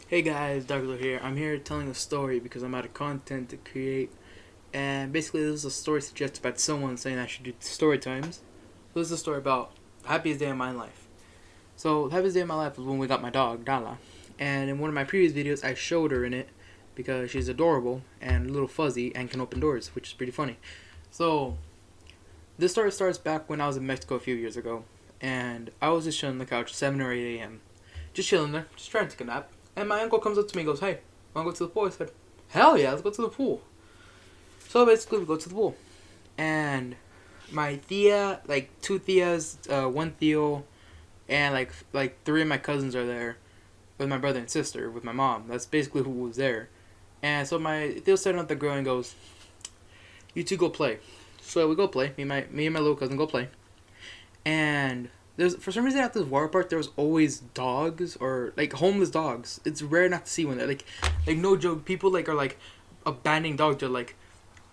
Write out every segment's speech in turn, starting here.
Hey guys, Darklord here. I'm here telling a story because I'm out of content to create. And basically, this is a story suggested by someone saying I should do story times. So this is a story about the happiest day of my life. So, the happiest day of my life was when we got my dog, Dala. And in one of my previous videos, I showed her in it because she's adorable and a little fuzzy and can open doors, which is pretty funny. So, this story starts back when I was in Mexico a few years ago. And I was just chilling on the couch, 7 or 8 a.m. Just chilling there, just trying to take a nap. And my uncle comes up to me and goes, "Hey, wanna go to the pool?" I said, "Hell yeah, let's go to the pool." So basically, we go to the pool. And my tia, like two tias, one Theo, and like three of my cousins are there with my brother and sister, with my mom. That's basically who was there. And so my Theo's setting up the girl and goes, "You two go play." So we go play. Me and my little cousin go play. And there's for some reason at this water park there was always dogs or like homeless dogs. It's rare not to see one there. Like no joke, people like are like abandoning dogs. They're like,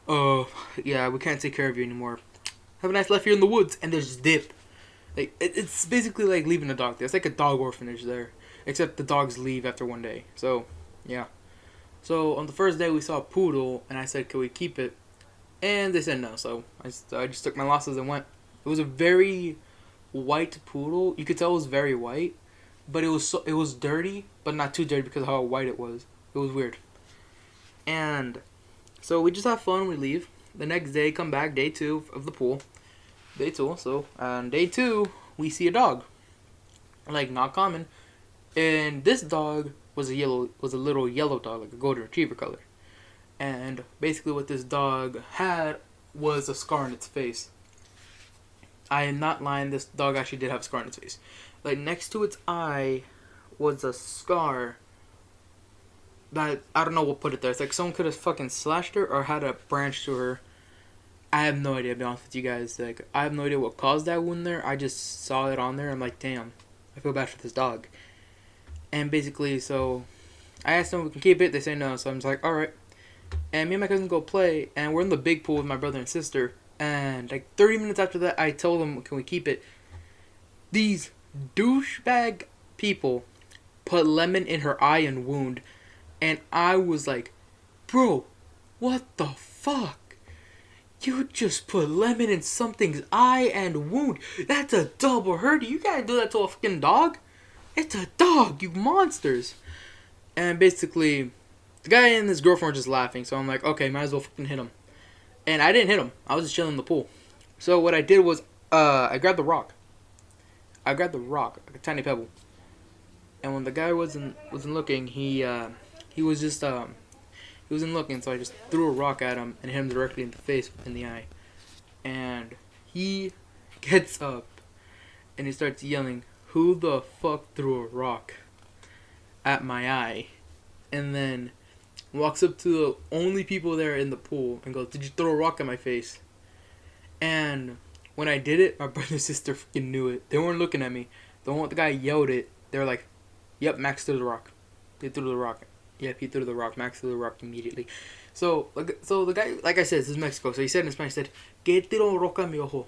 "Oh yeah, we can't take care of you anymore. Have a nice life here in the woods," and they just dip. Like it's basically like leaving a dog there. It's like a dog orphanage there, except the dogs leave after one day. So yeah. So on the first day we saw a poodle, and I said, "Can we keep it?" And they said no. So I just took my losses and went. It was a very white poodle. You could tell it was very white, but it was dirty, but not too dirty because of how white it was. It was weird. And so we just have fun. We leave. The next day, come back, day two of the pool. Day two. So on day two, we see a dog. Like not common. And this dog was a little yellow dog, like a golden retriever color. And basically, what this dog had was a scar on its face. I am not lying. This dog actually did have a scar on its face. Like next to its eye was a scar that I don't know what put it there. It's like someone could have fucking slashed her or had a branch to her. I have no idea. To be honest with you guys, like I have no idea what caused that wound there. I just saw it on there. I'm like, damn, I feel bad for this dog. And basically, so I asked them if we can keep it. They say no. So I'm just like, all right. And me and my cousin go play, and we're in the big pool with my brother and sister. And like 30 minutes after that, I told them, "Can we keep it?" These douchebag people put lemon in her eye and wound, and I was like, "Bro, what the fuck? You just put lemon in something's eye and wound. That's a double hurt. You gotta do that to a fucking dog? It's a dog, you monsters!" And basically, the guy and his girlfriend were just laughing. So I'm like, okay, might as well fucking hit him. And I didn't hit him. I was just chilling in the pool. So what I did was, I grabbed the rock. Like a tiny pebble. And when the guy wasn't looking, he was just he wasn't looking. So I just threw a rock at him and hit him directly in the face, in the eye. And he gets up and he starts yelling, "Who the fuck threw a rock at my eye?" And then walks up to the only people there in the pool and goes, "Did you throw a rock at my face?" And when I did it, my brother and sister fucking knew it. They weren't looking at me. The moment the guy yelled it, they were like, "Yep, Max threw the rock. They threw the rock. Yep, he threw the rock. Max threw the rock immediately." So the guy, like I said, this is Mexico. So he said in Spanish, he said, "¿Qué tiró roca a mi ojo?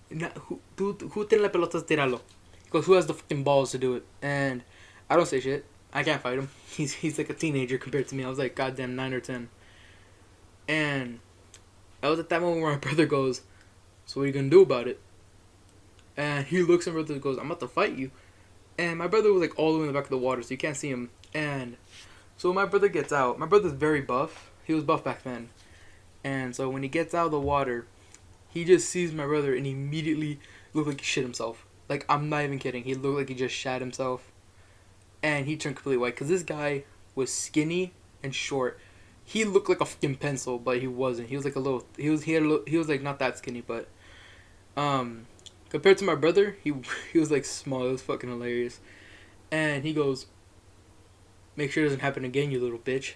Who tiene la pelota tirarlo?" He goes, "Who has the fucking balls to do it?" And I don't say shit. I can't fight him. He's like a teenager compared to me. I was like goddamn 9 or 10. And I was at that moment where my brother goes, "So what are you gonna do about it?" And he looks at my brother and goes, "I'm about to fight you." And my brother was like all the way in the back of the water, so you can't see him. And so my brother gets out. My brother's very buff. He was buff back then. And so when he gets out of the water, he just sees my brother and he immediately looked like he shit himself. Like, I'm not even kidding. He looked like he just shat himself. And he turned completely white because this guy was skinny and short. He looked like a fucking pencil, but he wasn't. He was like a little. He was like not that skinny, but compared to my brother, he was like small. It was fucking hilarious. And he goes, "Make sure it doesn't happen again, you little bitch."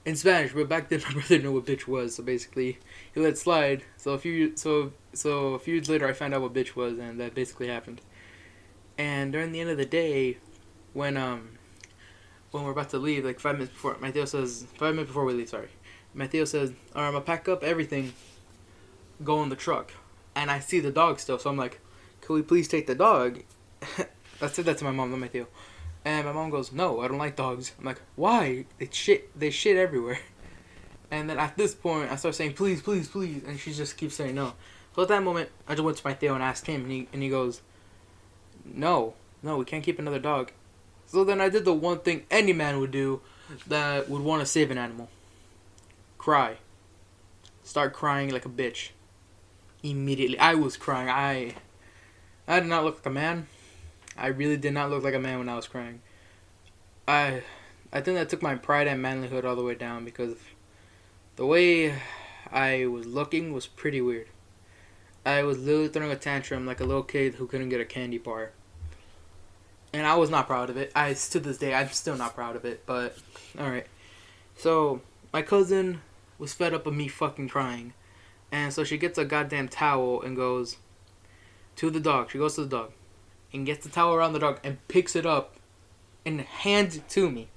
In Spanish, but back then my brother didn't know what bitch was, so basically he let it slide. So a few years later, I found out what bitch was, and that basically happened. And during the end of the day, when we're about to leave, like 5 minutes before, Mateo says, 5 minutes before we leave, sorry. Mateo says, "Alright, I'm gonna pack up everything, go in the truck." And I see the dog still, so I'm like, "Can we please take the dog?" I said that to my mom, not Mateo. And my mom goes, no, I don't like dogs. I'm like, why? They shit everywhere. And then at this point, I start saying, please, please, please. And she just keeps saying no. So at that moment, I just went to my Theo and asked him. And he goes, no, we can't keep another dog. So then I did the one thing any man would do that would want to save an animal. Cry. Start crying like a bitch. Immediately. I was crying. I did not look like a man. I really did not look like a man when I was crying. I think that took my pride and manlyhood all the way down because the way I was looking was pretty weird. I was literally throwing a tantrum like a little kid who couldn't get a candy bar. And I was not proud of it. To this day, I'm still not proud of it, but alright. So, my cousin was fed up of me fucking crying. And so she gets a goddamn towel and goes to the dog. She goes to the dog and gets the towel around the dog and picks it up and hands it to me.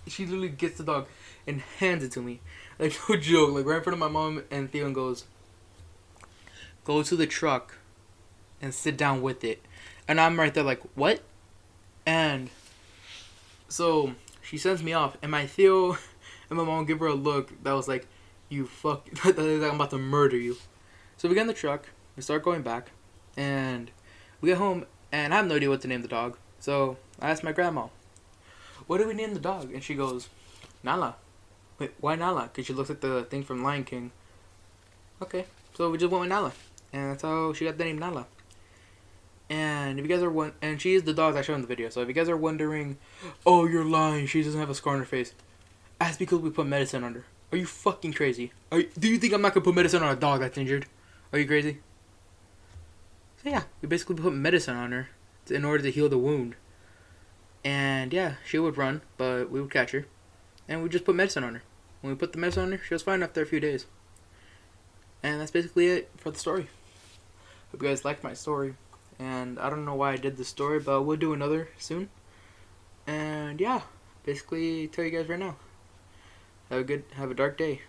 She literally gets the dog and hands it to me. Like, no joke. Like, right in front of my mom and Theo and goes, go to the truck and sit down with it. And I'm right there like, what? And so she sends me off. And my Theo and my mom give her a look that was like, you fuck. Like, I'm about to murder you. So we get in the truck. We start going back. And we get home. And I have no idea what to name the dog. So I asked my grandma, what do we name the dog? And she goes, Nala. Wait, why Nala? Because she looks like the thing from Lion King. Okay. So we just went with Nala. And that's how she got the name Nala. And if you guys are and she is the dog I showed in the video. So if you guys are wondering, oh, you're lying, she doesn't have a scar on her face. That's because we put medicine on her. Are you fucking crazy? Do you think I'm not gonna put medicine on a dog that's injured? Are you crazy? So yeah, we basically put medicine on her in order to heal the wound. And yeah, she would run, but we would catch her. And we just put medicine on her. When we put the medicine on her, she was fine after a few days. And that's basically it for the story. Hope you guys liked my story. And I don't know why I did this story, but we'll do another soon. And yeah, basically tell you guys right now. Have a dark day.